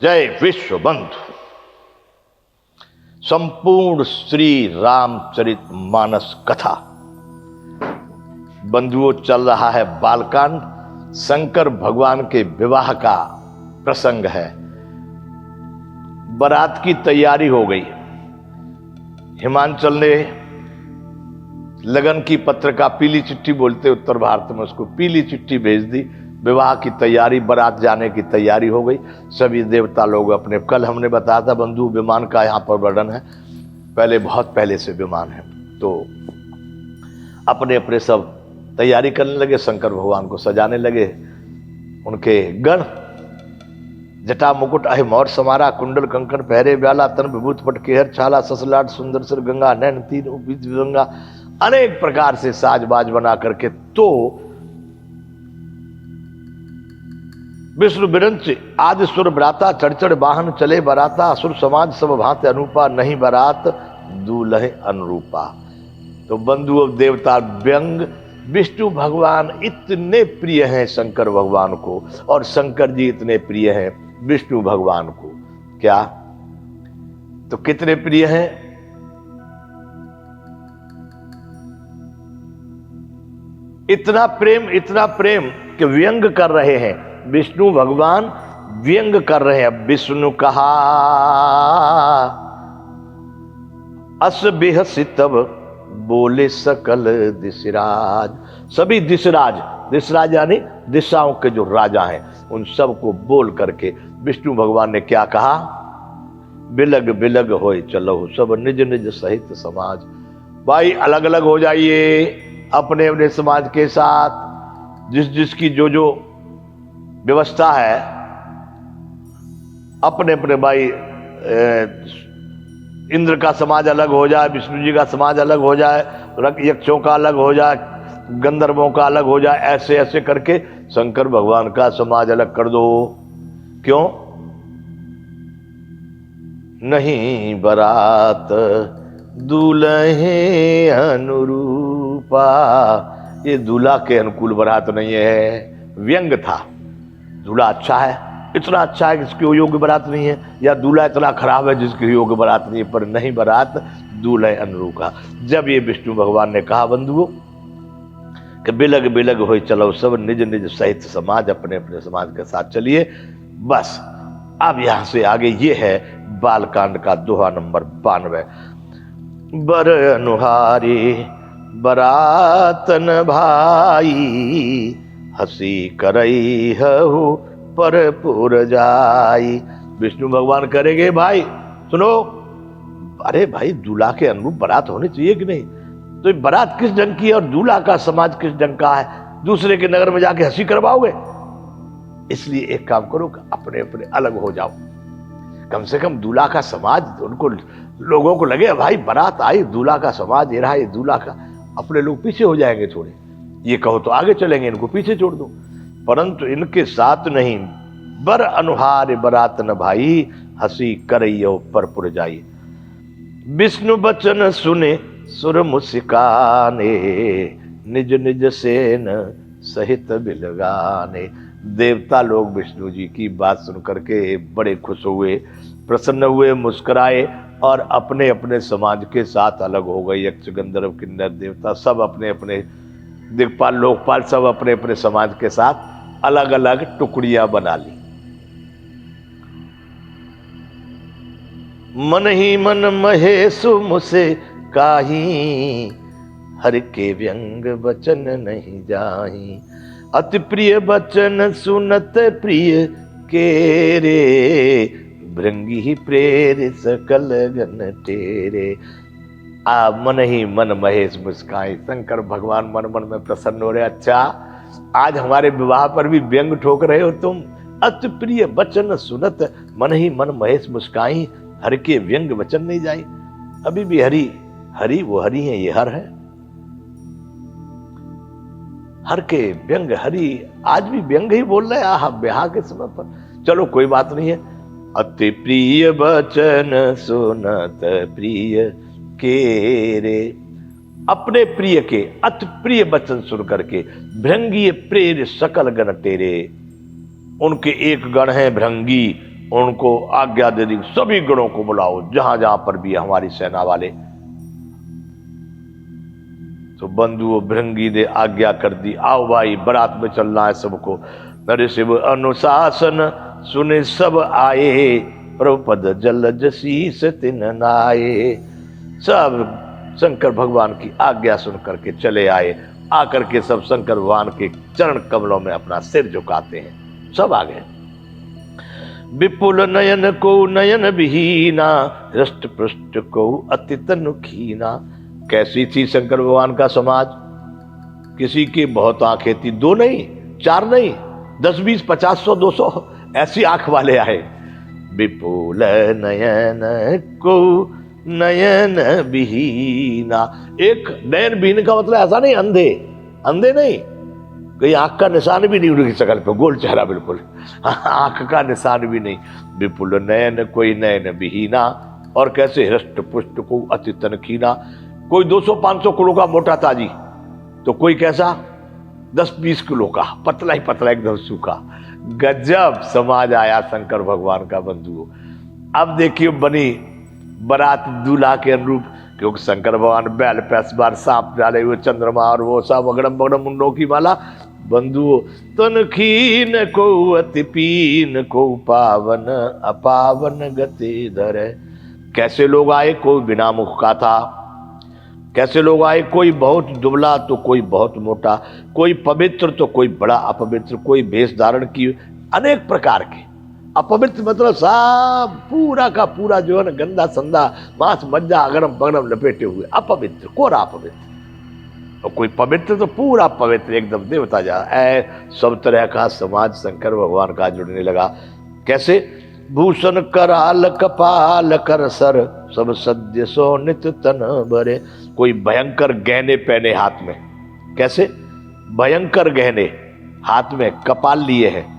जय विश्व बंधु। संपूर्ण श्री रामचरित मानस कथा बंधुओं, चल रहा है बालकांड। शंकर भगवान के विवाह का प्रसंग है। बारात की तैयारी हो गई। हिमांचल ने लगन की पत्रिका, पीली चिट्ठी बोलते उत्तर भारत में, उसको पीली चिट्ठी भेज दी। विवाह की तैयारी, बारात जाने की तैयारी हो गई। सभी देवता लोग अपने, कल हमने बताया था बंधु, विमान का यहाँ पर वर्णन है। पहले, बहुत पहले से विमान है, तो अपने अपने सब तैयारी करने लगे। शंकर भगवान को सजाने लगे। उनके गण जटा मुकुट अहि मौर समारा, कुंडल कंकण पहरे ब्याला, तन विभूत पट केहर छाला, ससलाट सुंदर सिर गंगा, नैन तीन उपीत गंगा, अनेक प्रकार से साज बाज बना करके तो विष्णु विरंच आदि सुर ब्राता, चढ़ वाहन चले बराता, असुर समाज सब भांत अनुपा, नहीं बरात दूल्हे अनुरूपा। तो बंधु देवता व्यंग, विष्णु भगवान इतने प्रिय हैं शंकर भगवान को, और शंकर जी इतने प्रिय हैं विष्णु भगवान को। क्या? तो कितने प्रिय हैं? इतना प्रेम कि व्यंग कर रहे हैं। विष्णु भगवान व्यंग कर रहे हैं। विष्णु कहा अस बेहसी तब बोले सकल दिशराज। सभी दिशराज यानी दिशाओं के जो राजा हैं, उन सब को बोल करके विष्णु भगवान ने क्या कहा? बिलग बिलग होए चलो सब निज निज सहित समाज। भाई अलग अलग हो जाइए अपने अपने समाज के साथ। जिस जिसकी जो जो व्यवस्था है, अपने अपने भाई, इंद्र का समाज अलग हो जाए, विष्णु जी का समाज अलग हो जाए, यक्षों का अलग हो जाए, गंधर्वों का अलग हो जाए, ऐसे ऐसे करके शंकर भगवान का समाज अलग कर दो। क्यों? नहीं बरात दूल्हे अनुरूपा। ये दूल्हा के अनुकूल बारात नहीं है। व्यंग था। दूल्हा अच्छा है, इतना अच्छा है कि इसकी योग्य बारात नहीं है, या दूल्हा इतना खराब है जिसकी योग्य बारात नहीं है, पर नहीं बारात दूल्हे अनुरूप का। जब ये विष्णु भगवान ने कहा बंधुओं कि बिलग बिलग हो चलो सब निज निज सहित समाज, अपने अपने समाज के साथ चलिए। बस अब यहां से आगे ये है बालकांड का दोहा नंबर 92। बर अनुहारी बरातन भाई, हंसी करई हहु पर पुर जाई। विष्णु भगवान करेंगे भाई सुनो, अरे भाई दूल्हा के अनुरूप बारात होनी चाहिए कि नहीं? तो ये बारात किस ढंग की है और दूल्हा का समाज किस ढंग का है? दूसरे के नगर में जाके हंसी करवाओगे? इसलिए एक काम करो, अपने अपने अलग हो जाओ। कम से कम दूल्हा का समाज, उनको लोगों को लगे भाई बारात आई, दूल्हा का समाज ये रहा, ये दूल्हा का। अपने लोग पीछे हो जाएंगे थोड़े। ये कहो तो आगे चलेंगे, इनको पीछे छोड़ दो। परंतु इनके साथ नहीं। बर अनुहार बरात न भाई, हंसी करइयो पर पुर जाई। विष्णु बचन सुने सुर मुस्काने, निज निज सेन सहित बिलगाने। देवता लोग विष्णु जी की बात सुन करके बड़े खुश हुए, प्रसन्न हुए, मुस्कुराए, और अपने अपने समाज के साथ अलग हो गए। यक्ष गंधर्व किन्नर देवता सब अपने अपने, दिक्पाल लोकपाल सब अपने अपने समाज के साथ अलग अलग टुकड़ियां बना ली। मन ही मन महेशु मुसे काही, हर के व्यंग वचन नहीं जाही। अति प्रिय वचन सुनत प्रिय के रे, भृंगी ही प्रेर सकल गन तेरे। मन ही मन महेश मुस्काई। शंकर भगवान मन मन में प्रसन्न हो रहे। अच्छा, आज हमारे विवाह पर भी व्यंग ठोक रहे हो तुम। अति प्रिय वचन सुनत, मन ही मन महेश मुस्काई, हर के व्यंग वचन नहीं जाई। अभी भी हरि हरि, वो हरि है, ये हर है। हर के व्यंग हरि, आज भी व्यंग ही बोल रहे हैं ब्याह के समय पर। चलो कोई बात नहीं है। अति प्रिय वचन सुनत प्रिय के रे, अपने प्रिय के अति प्रिय वचन सुन करके भृंगी प्रेर सकल गण तेरे। उनके एक गण है भृंगी, उनको आज्ञा दे दी, सभी गणों को बुलाओ जहां जहां पर भी है हमारी सेना वाले। तो बंधुओं भृंगी ने आज्ञा कर दी, आओ भाई बारात में चलना है सबको। नर शिव अनुशासन सुने सब आए, प्रभुपद जलज शीस तिन नाये। सब शंकर भगवान की आज्ञा सुन करके चले आए। आकर के सब शंकर भगवान के चरण कमलों में अपना सिर झुकाते हैं। सब आ गए। विपुल नयन को नयन विहीना, हृष्ट पृष्ठ को अति तनु खीना। कैसी थी शंकर भगवान का समाज? किसी की बहुत आंखें थी, 2 नहीं 4 नहीं 10 20 50 100 200 ऐसी आंख वाले आए। विपुल नयन को नयन विहीना। एक नयन विहीन का मतलब ऐसा नहीं अंधे, अंधे नहीं, कहीं आंख का निशान भी नहीं उनकी शकल पे, गोल चेहरा बिल्कुल, आंख का निशान भी नहीं। विपुल नयन कोई नयन विहीना। और कैसे? हृष्ट पुष्ट को अति तनखीना। कोई 200-500 किलो का मोटा ताजी, तो कोई कैसा 10-20 किलो का पतला ही पतला एकदम सूखा। गजब समाज आया शंकर भगवान का बंधुओं। अब देखिए बनी बारात दूल्हा के अनुरूप, क्योंकि शंकर भगवान बैल पे इस बार सांप डाले हुए, चंद्रमा और वो सब अगड़म बगड़म मुंडों की माला। बंधुओं तनखीन को अति पीन को पावन अपावन गति धरे। कैसे लोग आए? कोई बिना मुख का था। कैसे लोग आए? कोई बहुत दुबला तो कोई बहुत मोटा, कोई पवित्र तो कोई बड़ा अपवित्र, कोई वेश धारण की अनेक प्रकार के। अपवित्र मतलब सब पूरा का पूरा जो है ना गंदा संदा मांस मज्जा अगड़म बगड़म लपेटे हुए, अपवित्र, कोरा अपवित्र। और कोई पवित्र तो पूरा पवित्र एकदम देवता जा। सब तरह का समाज शंकर भगवान का जुड़ने लगा। कैसे? भूषण कराल कपाल कर सर, सब सद्य सोनित तन भरे। कोई भयंकर गहने पहने हाथ में। कैसे? भयंकर गहने हाथ में, कपाल लिए हैं।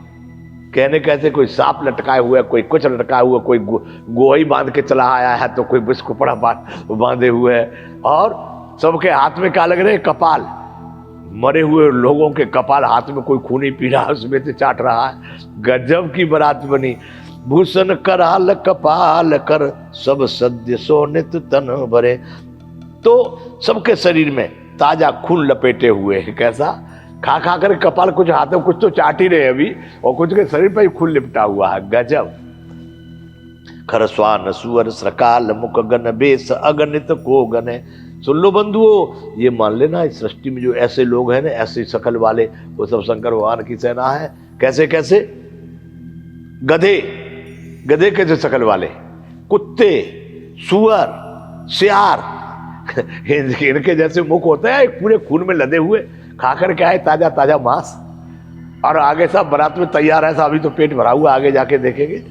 कहने कैसे? कोई सांप लटकाए हुए, कोई कुछ लटकाए हुए, कोई गोही बांध के चला आया है, तो कोई बिस्कुपड़ा बांधे हुए है। और सबके हाथ में क्या लग रहे हैं? कपाल। मरे हुए लोगों के कपाल हाथ में कोई खूनी पी रहा है, उसमें से चाट रहा है। गजब की बारात बनी। भूषण कराल कपाल कर, सब सद्य सोनित तन भरे। तो सबके शरीर में ताजा खून लपेटे हुए हैं। कैसा? खा खा कर कपाल, कुछ हाथों कुछ तो चाट ही रहे अभी, और कुछ के शरीर पर ही खून लिपटा हुआ है। गजब। खरस्वान सुअर सकाल मुख गन बेस अगणित को गने। सुन लो बंधुओं, ये मान लेना इस सृष्टि में जो ऐसे लोग हैं ना, ऐसे शकल वाले, वो सब शंकर भगवान की सेना है। कैसे कैसे? गधे, गधे के जो शकल वाले, कुत्ते, सुअर, सियार, इनके जैसे मुख होते हैं पूरे खून में लदे हुए, खाकर के आए ताजा ताजा मांस। और आगे सब बारात में तैयार है, अभी तो पेट भरा हुआ, आगे जाके देखेंगे।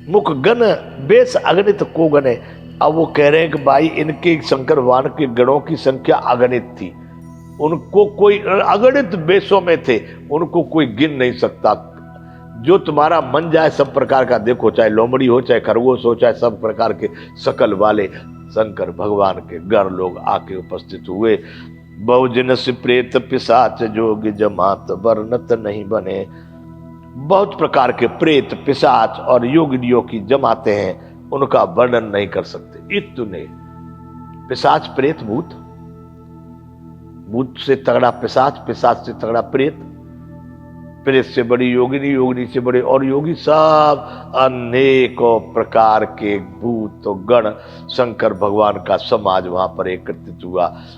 मुख गण बेस अगणित को गणे। अब वो कह रहे हैं कि भाई इनके शंकर भगवान के गणों की संख्या अगणित थी। उनको कोई अगणित बेसों में थे, उनको कोई गिन नहीं सकता। जो तुम्हारा मन जाए सब प्रकार का देखो, चाहे लोमड़ी हो, चाहे खरगोश हो, चाहे सब प्रकार के शकल वाले शंकर भगवान के गण लोग आके उपस्थित हुए। बहुजन से प्रेत पिशाच जोग जमात वर्णत नहीं बने। बहुत प्रकार के प्रेत पिशाच और योगिनियों की जमाते हैं, उनका वर्णन नहीं कर सकते। इतने पिशाच प्रेत भूत, भूत से तगड़ा पिशाच, पिशाच से तगड़ा प्रेत, प्रेत से बड़ी योगिनी, योगिनी से बड़े और योगी, सब अनेकों प्रकार के भूत गण शंकर भगवान का समाज वहां पर एकत्रित हुआ।